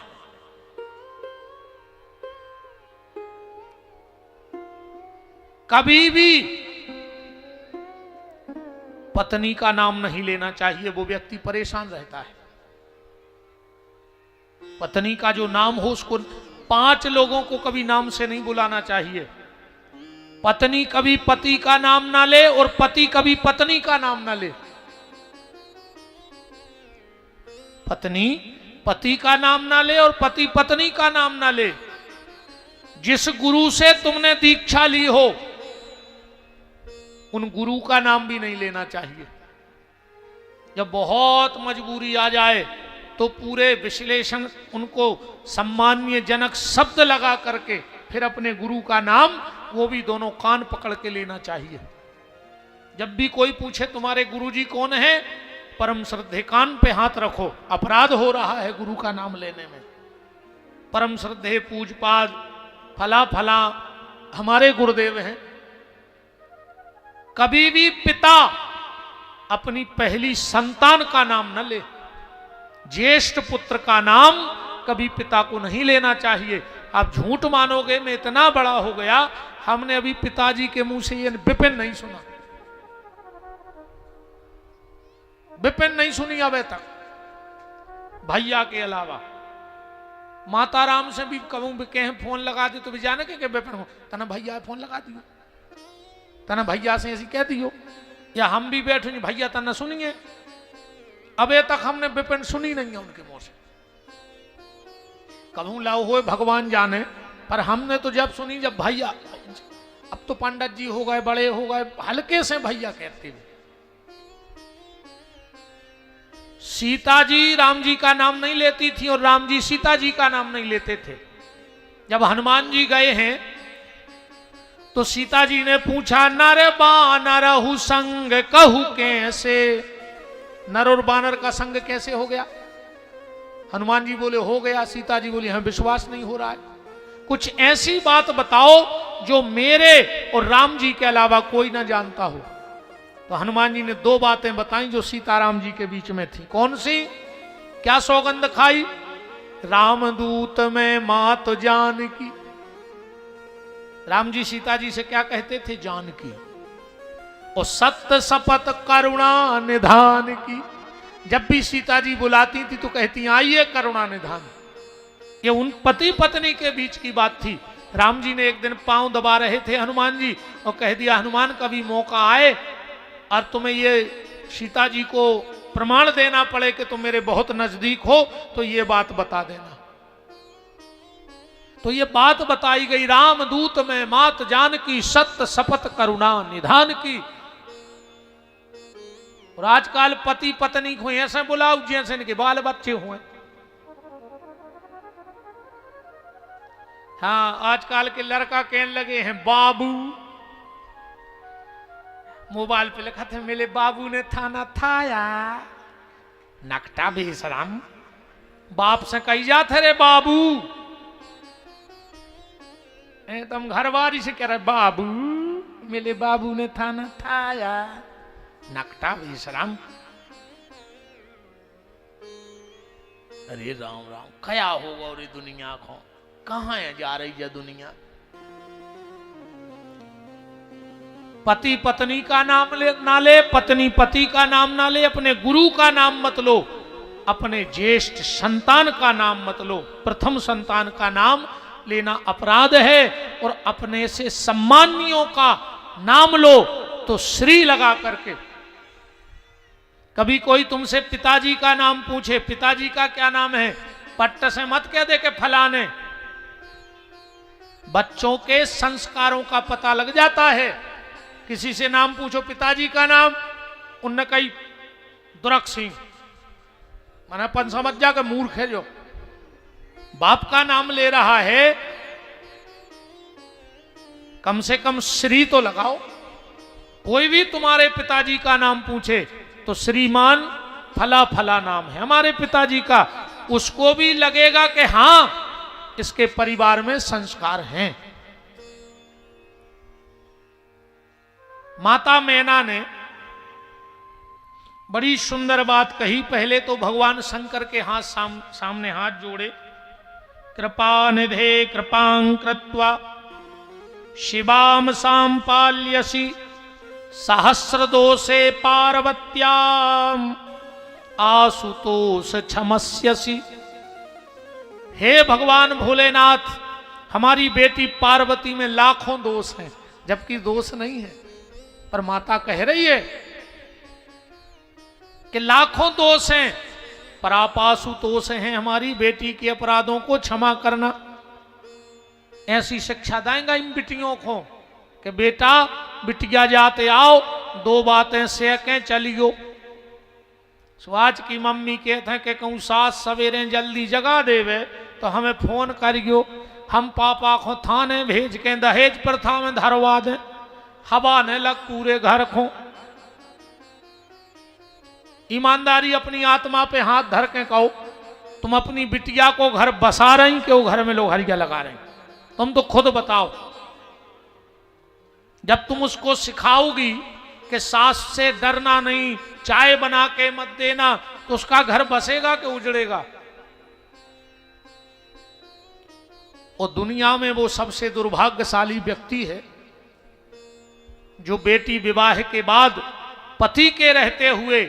कभी भी पत्नी का नाम नहीं लेना चाहिए, वो व्यक्ति परेशान रहता है। पत्नी का जो नाम हो उसको 5 लोगों को कभी नाम से नहीं बुलाना चाहिए। पत्नी कभी पति का नाम ना ले और पति कभी पत्नी का नाम ना ले। पत्नी पति का नाम ना ले और पति पत्नी का नाम ना ले। जिस गुरु से तुमने दीक्षा ली हो उन गुरु का नाम भी नहीं लेना चाहिए। जब बहुत मजबूरी आ जाए तो पूरे विश्लेषण उनको सम्मान्य जनक शब्द लगा करके फिर अपने गुरु का नाम वो भी दोनों कान पकड़ के लेना चाहिए। जब भी कोई पूछे तुम्हारे गुरुजी कौन है, परम श्रद्धे कान पे हाथ रखो, अपराध हो रहा है गुरु का नाम लेने में। परम श्रद्धे पूजपाद फला फला हमारे गुरुदेव हैं। कभी भी पिता अपनी पहली संतान का नाम न ले। ज्येष्ठ पुत्र का नाम कभी पिता को नहीं लेना चाहिए। आप झूठ मानोगे, मैं इतना बड़ा हो गया, हमने अभी पिताजी के मुंह से ये विपिन नहीं सुना, विपिन नहीं सुनी अबे तक, भैया के अलावा। माता राम से भी कहूं कहें फोन लगा दे तो भी जाने के विपिन हो तना भैया फोन लगा दियो, तना भैया से ऐसी कह दियो, या हम भी बैठे भैया तना सुनिए। अबे तक हमने विपिन सुनी नहीं है उनके मुंह से। कहूं लाओ हो भगवान जाने, पर हमने तो जब सुनी जब भैया, अब तो पंडित जी हो गए, बड़े हो गए, हल्के से भैया कहते हुए। सीता जी राम जी का नाम नहीं लेती थी और राम जी सीता जी का नाम नहीं लेते थे। जब हनुमान जी गए हैं तो सीता जी ने पूछा, नर बानर हु संग कहू कैसे। नर और बानर का संग कैसे हो गया? हनुमान जी बोले हो गया। सीता जी बोली हमें विश्वास नहीं हो रहा है, कुछ ऐसी बात बताओ जो मेरे और राम जी के अलावा कोई ना जानता हो। तो हनुमान जी ने 2 बातें बताई जो सीताराम जी के बीच में थी। कौन सी? क्या सौगंध खाई? रामदूत में मात जानकी। राम जी सीता जी से क्या कहते थे? जानकी। और सत्य शपथ करुणा निधान की। जब भी सीता जी बुलाती थी तो कहती आइए करुणा निधान। ये उन पति पत्नी के बीच की बात थी। राम जी ने एक दिन पांव दबा रहे थे हनुमान जी और कह दिया हनुमान कभी मौका आए और तुम्हें ये सीता जी को प्रमाण देना पड़े कि तुम मेरे बहुत नजदीक हो तो ये बात बता देना। तो ये बात बताई गई, रामदूत में मात जानकी सत्य शपथ करुणा निधान की। और आजकल पति पत्नी को ऐसे बुलाओ जैसे इनके बाल बच्चे हुए। हाँ, आजकल के लड़का कहने लगे हैं बाबू। मोबाइल पे लिखा था मेरे बाबू ने थाना थाया। नकटा बेशरम, बाप से कही जाते रे बाबू। तुम घरवारी से कह रहे बाबू, मेरे बाबू ने थाना थाया। नकटा बेशरम। अरे राम राम, क्या होगा और दुनिया को, कहां है जा रही है दुनिया। पति पत्नी का नाम ना ले, पत्नी पति का नाम ना ले, अपने गुरु का नाम मत लो, अपने ज्येष्ठ संतान का नाम मत लो। प्रथम संतान का नाम लेना अपराध है। और अपने से सम्मानियों का नाम लो तो श्री लगा करके। कभी कोई तुमसे पिताजी का नाम पूछे, पिताजी का क्या नाम है, पट्ट से मत कह दे के फलाने। बच्चों के संस्कारों का पता लग जाता है। किसी से नाम पूछो पिताजी का नाम, उनने कही दुरक सिंह, मना पन समझ जा के मूर्ख है जो। बाप का नाम ले रहा है, कम से कम श्री तो लगाओ। कोई भी तुम्हारे पिताजी का नाम पूछे तो श्रीमान फला फला नाम है हमारे पिताजी का, उसको भी लगेगा कि हां इसके परिवार में संस्कार हैं। माता मैना ने बड़ी सुंदर बात कही। पहले तो भगवान शंकर के हाथ सामने हाथ जोड़े, कृपा निधे कृपां कृत्वा शिवाम सांपाल्यसि सहस्रदोषे पार्वत्याम आशुतोष क्षमस्यसि। हे भगवान भोलेनाथ, हमारी बेटी पार्वती में लाखों दोष हैं, जबकि दोष नहीं है, पर माता कह रही है कि लाखों दोष हैं, पर आप आशुतोष हैं, हमारी बेटी के अपराधों को क्षमा करना। ऐसी शिक्षा देंगे इन बिटियों को कि बेटा बिटिया जाते आओ, दो बातें सेकें चलियो। आज की मम्मी कहते हैं कि कहूँ सास सवेरे जल्दी जगा देवे तो हमें फोन करियो, हम पापा को थाने भेज के दहेज प्रथा में धरवा दें, हवा ने लग पूरे घर को। ईमानदारी अपनी आत्मा पे हाथ धर के कहो, तुम अपनी बिटिया को घर बसा रही कि वो घर में लोग हरिया लगा रहे हैं? तुम तो खुद बताओ। जब तुम उसको सिखाओगी कि सास से डरना नहीं, चाय बना के मत देना, तो उसका घर बसेगा कि उजड़ेगा? और दुनिया में वो सबसे दुर्भाग्यशाली व्यक्ति है जो बेटी विवाह के बाद पति के रहते हुए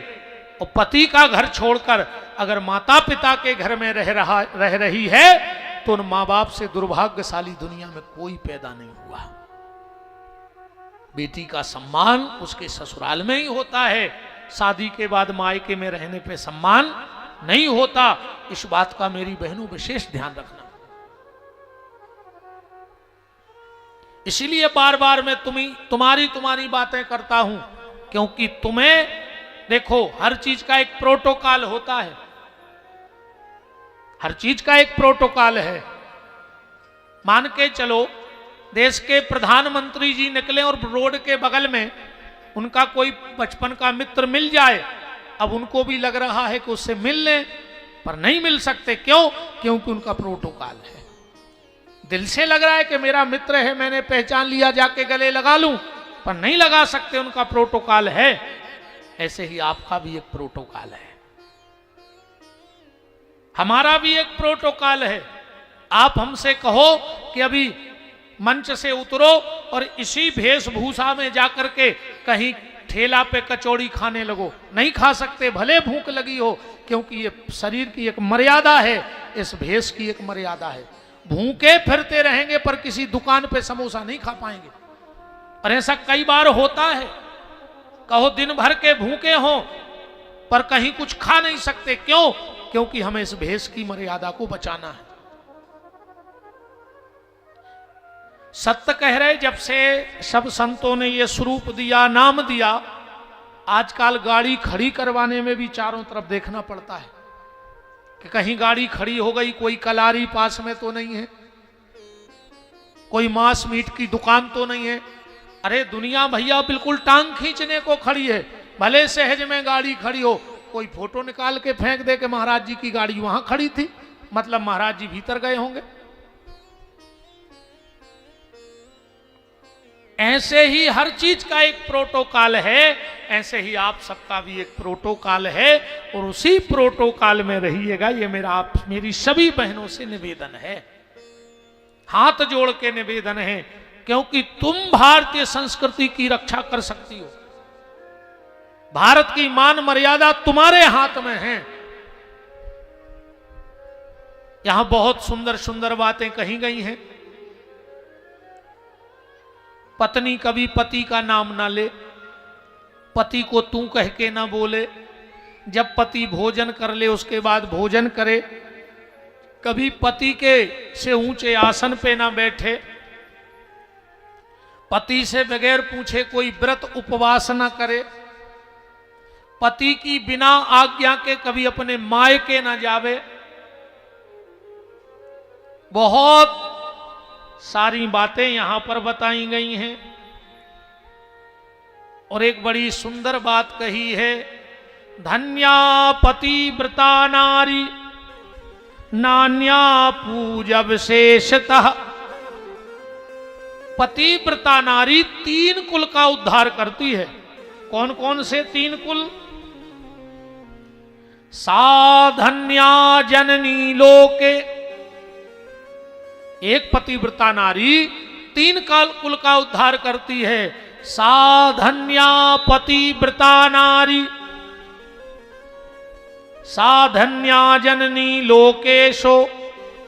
और पति का घर छोड़कर अगर माता पिता के घर में रह रही है, तो उन मां बाप से दुर्भाग्यशाली दुनिया में कोई पैदा नहीं हुआ। बेटी का सम्मान उसके ससुराल में ही होता है, शादी के बाद मायके में रहने पे सम्मान नहीं होता। इस बात का मेरी बहनों विशेष ध्यान रखना। इसीलिए बार बार मैं तुम्हारी बातें करता हूं, क्योंकि तुम्हें देखो हर चीज का एक प्रोटोकॉल होता है, हर चीज का एक प्रोटोकॉल है। मान के चलो देश के प्रधानमंत्री जी निकले और रोड के बगल में उनका कोई बचपन का मित्र मिल जाए, अब उनको भी लग रहा है कि उससे मिल लें, पर नहीं मिल सकते। क्यों? क्योंकि उनका प्रोटोकॉल है। दिल से लग रहा है कि मेरा मित्र है, मैंने पहचान लिया, जाके गले लगा लूं, पर नहीं लगा सकते, उनका प्रोटोकॉल है। ऐसे ही आपका भी एक प्रोटोकॉल है, हमारा भी एक प्रोटोकॉल है। आप हमसे कहो कि अभी मंच से उतरो और इसी वेशभूषा में जाकर के कहीं ठेला पे कचौड़ी खाने लगो, नहीं खा सकते, भले भूख लगी हो, क्योंकि ये शरीर की एक मर्यादा है, इस भेष की एक मर्यादा है। भूखे फिरते रहेंगे पर किसी दुकान पे समोसा नहीं खा पाएंगे। और ऐसा कई बार होता है, कहो दिन भर के भूखे हो पर कहीं कुछ खा नहीं सकते। क्यों? क्योंकि हमें इस भेष की मर्यादा को बचाना है। सत्य कह रहे, जब से सब संतों ने ये स्वरूप दिया, नाम दिया, आजकल गाड़ी खड़ी करवाने में भी चारों तरफ देखना पड़ता है कि कहीं गाड़ी खड़ी हो गई, कोई कलारी पास में तो नहीं है, कोई मांस मीट की दुकान तो नहीं है। अरे दुनिया भैया बिल्कुल टांग खींचने को खड़ी है, भले सहज में गाड़ी खड़ी हो, कोई फोटो निकाल के फेंक दे कि महाराज जी की गाड़ी वहां खड़ी थी, मतलब महाराज जी भीतर गए होंगे। ऐसे ही हर चीज का एक प्रोटोकॉल है, ऐसे ही आप सबका भी एक प्रोटोकॉल है, और उसी प्रोटोकॉल में रहिएगा। ये मेरी सभी बहनों से निवेदन है, हाथ जोड़ के निवेदन है, क्योंकि तुम भारतीय संस्कृति की रक्षा कर सकती हो। भारत की मान मर्यादा तुम्हारे हाथ में है। यहां बहुत सुंदर सुंदर बातें कही गई हैं। पत्नी कभी पति का नाम ना ले, पति को तू कह के ना बोले, जब पति भोजन कर ले उसके बाद भोजन करे, कभी पति के से ऊंचे आसन पे ना बैठे, पति से बगैर पूछे कोई व्रत उपवास ना करे, पति की बिना आज्ञा के कभी अपने मायके ना जावे, बहुत सारी बातें यहां पर बताई गई हैं और एक बड़ी सुंदर बात कही है, धन्या पतिव्रता नारी नान्या पूजा विशेषतः। पतिव्रता नारी 3 कुल का उद्धार करती है। कौन कौन से 3 कुल? साधन्या जननी लोके, एक पतिव्रता नारी 3 कुल का उद्धार करती है। साधन्या पतिव्रता नारी साधन्या जननी लोकेशो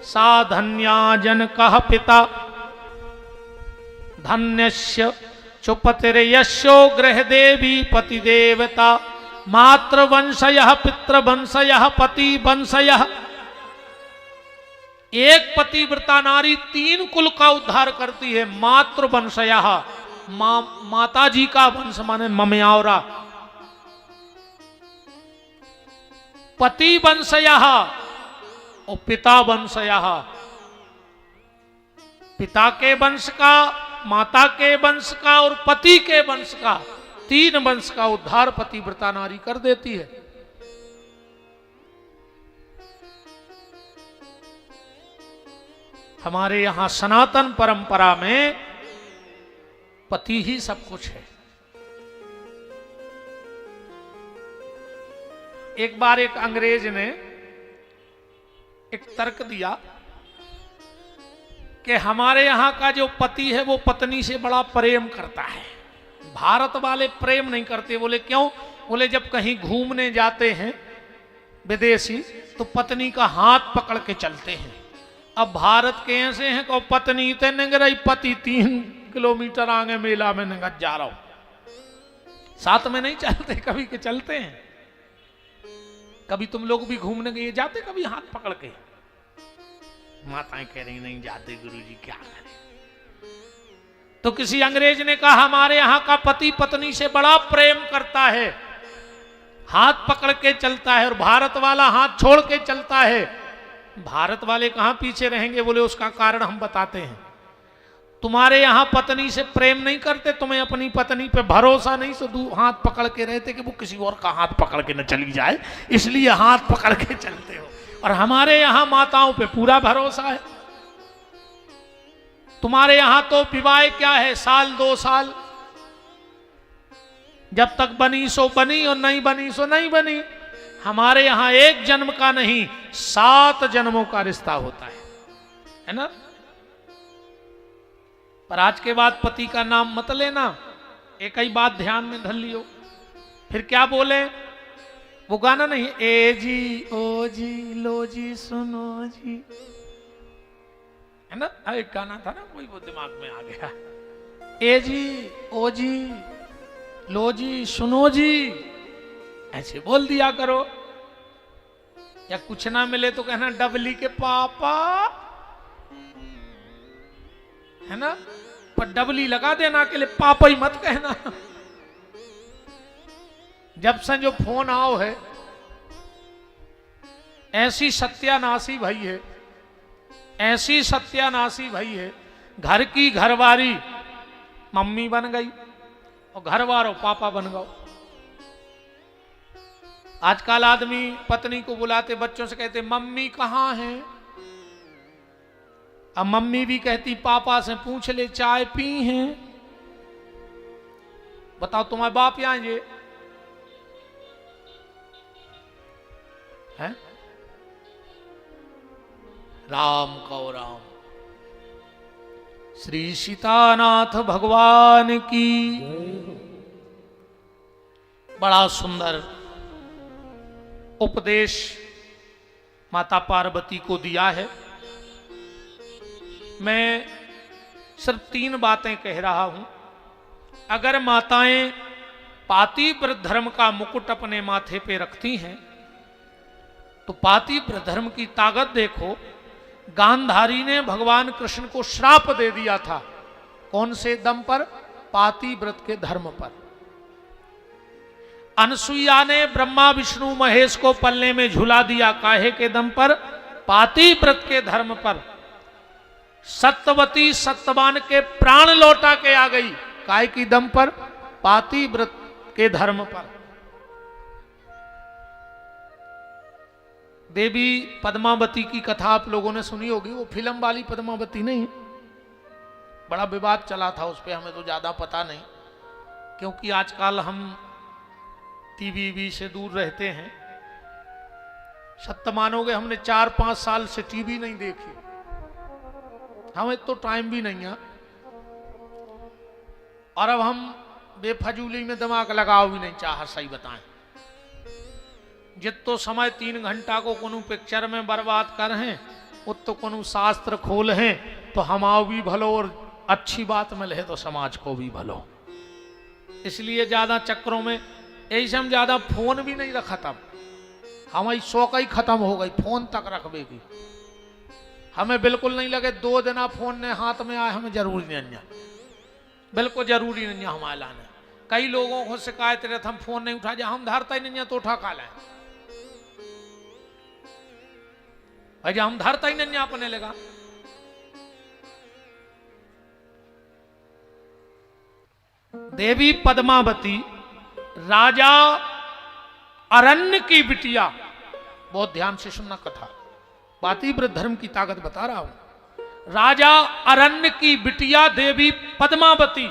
साधन्या जनकः पिता धन्यस्य चुपतिर्यस्यो गृह देवी पतिदेवता मातृवंशयः पितृवंशयः पतिवंशयः। एक पतिव्रता नारी 3 कुल का उद्धार करती है। मातृवंशयः, माता जी का वंश माने ममयावरा। पतिवंशयः और पिता वंशयः, पिता के वंश का, माता के वंश का और पति के वंश का, 3 वंश का उद्धार पतिव्रता नारी कर देती है। हमारे यहां सनातन परंपरा में पति ही सब कुछ है। एक बार एक अंग्रेज ने एक तर्क दिया कि हमारे यहां का जो पति है वो पत्नी से बड़ा प्रेम करता है, भारत वाले प्रेम नहीं करते। बोले क्यों? बोले जब कहीं घूमने जाते हैं विदेशी तो पत्नी का हाथ पकड़ के चलते हैं। अब भारत के ऐसे हैं कि पत्नी इतने नंगराई, पति 3 किलोमीटर आगे मेला में नंगत जा रहा हो, साथ में नहीं चलते, कभी के चलते हैं। कभी तुम लोग भी घूमने गए जाते कभी हाथ पकड़ के? माताएं कह रही नहीं जाते गुरुजी, क्या करें। तो किसी अंग्रेज ने कहा हमारे यहां का पति पत्नी से बड़ा प्रेम करता है, हाथ पकड़ के चलता है, और भारत वाला हाथ छोड़ के चलता है। भारत वाले कहां पीछे रहेंगे? बोले उसका कारण हम बताते हैं। तुम्हारे यहां पत्नी से प्रेम नहीं करते, तुम्हें अपनी पत्नी पे भरोसा नहीं, तो हाथ पकड़ के रहते कि वो किसी और का हाथ पकड़ के न चली जाए, इसलिए हाथ पकड़ के चलते हो। और हमारे यहां माताओं पे पूरा भरोसा है। तुम्हारे यहां तो विवाह क्या है, 1 साल 2 साल, जब तक बनी सो बनी और नहीं बनी सो नहीं बनी। हमारे यहां 1 जन्म का नहीं 7 जन्मों का रिश्ता होता है ना। पर आज के बाद पति का नाम मत लेना, एक ही बात ध्यान में धर लियो। फिर क्या बोले वो गाना नहीं, ए जी ओ जी लो जी सुनो जी, है ना। एक गाना था ना कोई, वो दिमाग में आ गया। ए जी ओ जी लो जी सुनो जी, ऐसे बोल दिया करो। या कुछ ना मिले तो कहना डबली के पापा, है ना। पर डबली लगा देना के लिए पापा ही मत कहना। जब से जो फोन आओ है, ऐसी सत्यानाशी भई है, ऐसी सत्यानाशी भई है। घर की घरवारी मम्मी बन गई और घर वालों पापा बन गए। आजकल आदमी पत्नी को बुलाते बच्चों से कहते मम्मी कहाँ है। अब मम्मी भी कहती पापा से पूछ ले चाय पी हैं। बताओ तुम्हारे बाप यहां ये है। राम कौ राम। श्री सीतानाथ भगवान की बड़ा सुंदर उपदेश माता पार्वती को दिया है। मैं सिर्फ 3 बातें कह रहा हूं। अगर माताएं पातिव्रत धर्म का मुकुट अपने माथे पे रखती हैं तो पातिव्रत धर्म की ताकत देखो। गांधारी ने भगवान कृष्ण को श्राप दे दिया था, कौन से दम पर? पातिव्रत के धर्म पर। अनसुईया ने ब्रह्मा विष्णु महेश को पल्ले में झुला दिया, काहे के दम पर? पातिव्रत के धर्म पर। सत्यवती सत्यवान के प्राण लौटा के आ गई, काय की दम पर? पातिव्रत के धर्म पर। देवी पद्मावती की कथा आप लोगों ने सुनी होगी, वो फिल्म वाली पद्मावती नहीं, बड़ा विवाद चला था उस पर, हमें तो ज्यादा पता नहीं, क्योंकि आजकल हम टीवी से दूर रहते हैं। सत्य मानोगे हमने 4-5 साल से टीवी नहीं देखी, हमें तो टाइम भी नहीं है, और अब हम बेफजूली में दिमाग लगाओ भी नहीं चाह, सही बताएं। जितो समय 3 घंटा को कोनो पिक्चर में बर्बाद कर हैं, उतो कोनो शास्त्र खोल हैं, तो हमाओ भी भलो और अच्छी बात मिले तो समाज को भी भलो। इसलिए ज्यादा चक्रों में ऐसे हम ज्यादा फोन भी नहीं रखा, तब हमारी शौक ही खत्म हो गई फोन तक रखबे की। हमें बिल्कुल नहीं लगे 2 दिन फोन ने हाथ में आए, हमें जरूरी नहीं है, बिल्कुल जरूरी नहीं है हमारे लाने। कई लोगों को शिकायत रहती हम फोन नहीं उठा, जा हम धरता ही नहीं है तो उठा खा लें, अजय हम धरता ही नहीं अपने लगा। देवी पद्मावती राजा अरण्य की बिटिया, बहुत ध्यान से सुनना कथा, पातिव्रत धर्म की ताकत बता रहा हूं। राजा अरण्य की बिटिया देवी पद्मावती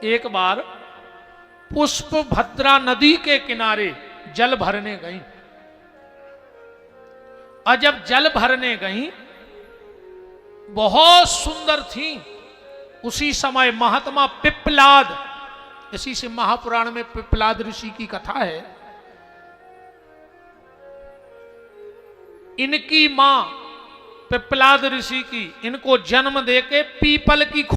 एक बार पुष्पभद्रा नदी के किनारे जल भरने गई, और जब जल भरने गई बहुत सुंदर थी। उसी समय महात्मा पिप्पलाद, इसी से महापुराण में पिप्पलाद ऋषि की कथा है, इनकी मां पिप्पलाद ऋषि की इनको जन्म देके पीपल की